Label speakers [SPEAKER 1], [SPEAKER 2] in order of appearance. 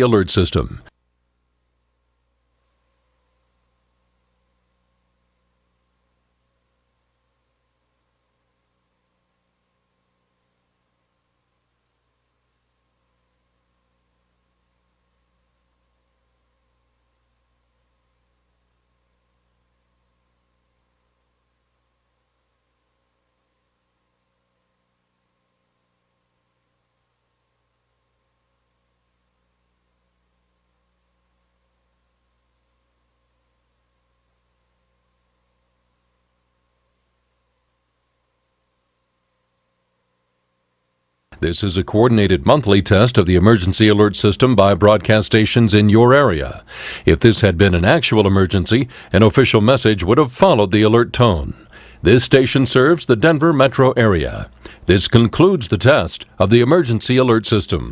[SPEAKER 1] alert system. This is a coordinated monthly test of the emergency alert system by broadcast stations in your area. If this had been an actual emergency, an official message would have followed the alert tone. This station serves the Denver metro area. This concludes the test of the emergency alert system.